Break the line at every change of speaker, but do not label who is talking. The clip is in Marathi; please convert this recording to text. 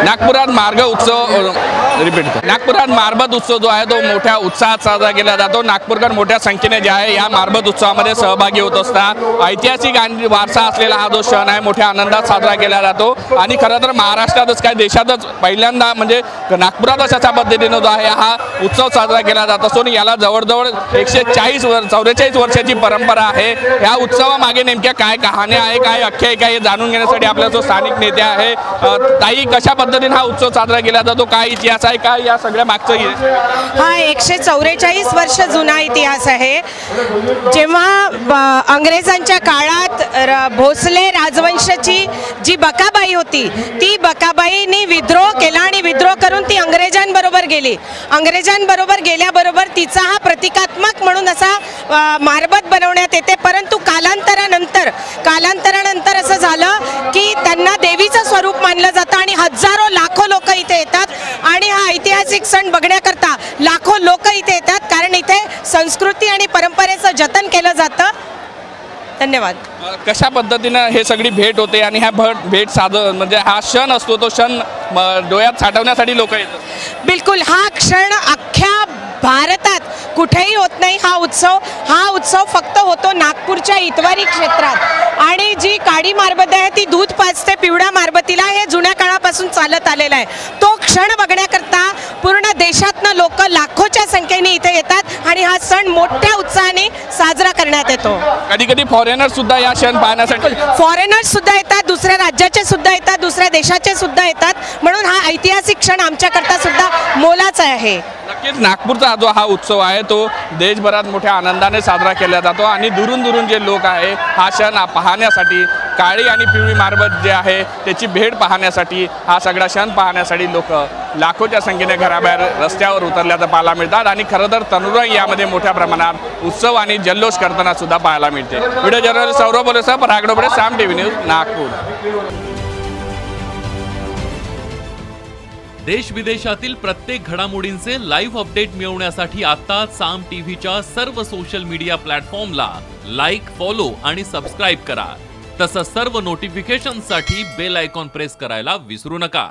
नागपुरात मार्ग उत्सव नागपुरात मारबत उत्सव जो आहे तो मोठ्या उत्साहात साजरा केला जातो। नागपूरकर मोठ्या संख्येने जे आहे या मारबत उत्सवामध्ये सहभागी होत असतात। ऐतिहासिक आणि वारसा असलेला हा जो सण आहे मोठ्या आनंदात साजरा केला जातो आणि खरं तर महाराष्ट्रातच काय देशातच पहिल्यांदा म्हणजे नागपुरातच अशा पद्धतीने जो आहे हा उत्सव साजरा केला जात असून याला जवळजवळ 144 वर्षाची परंपरा आहे। या उत्सवामागे नेमक्या काय कहाण्या आहे, काय आख्यायिका आहे जाणून घेण्यासाठी आपल्या जो स्थानिक नेते आहे ताई, कशा पद्धतीने हा उत्सव साजरा केला जातो, काय इतिहास आहे, काय या सगळ्या मागचं?
हा 144 वर्ष जुना इतिहास आहे। जेव्हा अंग्रेजांच्या काळात भोसले राजवंशाची जी बकाबाई होती ती बकाबाईने विद्रोह केला आणि विद्रोह करून ती अंग्रेजांबरोबर गेली। अंग्रेजांबरोबर गेल्याबरोबर तिचा हा प्रतिकात्मक म्हणून असा मारबत बनवण्यात येते। परंतु कालांतरानंतर असं झालं की त्यांना देवीचं स्वरूप मानलं जातं आणि हजारो लाखो लोक इथे येतात आणि हा ऐतिहासिक सण बघण्याकरता लाखो लोक इथे येतात, कारण इथे संस्कृती आणि परंपरेचं जतन केलं जातं। धन्यवाद।
कशा पद्धतीने हे सगळी भेट होते आणि ह्या भेट म्हणजे हा क्षण असतो तो क्षण डोळ्यात साठवण्यासाठी लोक येतात?
बिलकुल, हा क्षण अख्ख्या भारतात कुठेही होत नाही। हा उत्सव फक्त होतो नागपूरच्या इतवारी क्षेत्रात आणि जी काळी मारबत आहे ती दूध पाजते पिवळ्या मारबतीला, हे जुन्या काळापासून चालत आलेलं आहे। तो क्षण बघण्याकरता पूर्ण देशातनं लोक लाखोच्या संख्येने इथे येतात आणि हा सण मोठ्या उत्साहाने साजरा करण्यात येतो।
कधी कधी फॉरेनर सुद्धा या क्षण पाहण्यासाठी
फॉरेनर्स सुद्धा येतात, दुसऱ्या राज्याचे सुद्धा येतात, दुसऱ्या देशाचे सुद्धा येतात, म्हणून हा ऐतिहासिक क्षण आमच्याकरता सुद्धा मोलाचा आहे।
नक्कीच नागपूरचा जो हा उत्सव आहे तो देशभरात मोठ्या आनंदाने साजरा केला जातो आणि दुरून जे लोक आहे हा क्षण पाहण्यासाठी, काळी आणि पिवळी मारबत जे आहे त्याची भेट पाहण्यासाठी, हा सगळा क्षण पाहण्यासाठी लोक लाखोच्या संख्येने घराबाहेर रस्त्यावर उतरल्याचं पाहायला मिळतात आणि खरं तर तरुणाई यामध्ये मोठ्या प्रमाणात उत्सव आणि जल्लोष करताना सुद्धा पाहायला मिळते। व्हिडिओ जर्नलिस्ट सौरभ बोलेसह पराग डोबळे, साम टीव्ही न्यूज, नागपूर।
देश विदेशातील प्रत्येक घडामोडींचे लाईव्ह अपडेट मिळवण्यासाठी आता साम टीव्हीच्या सर्व सोशल मीडिया प्लॅटफॉर्मला लाईक, फॉलो आणि सबस्क्राईब करा। तसंच सर्व नोटिफिकेशनसाठी बेल आयकॉन प्रेस करायला विसरू नका।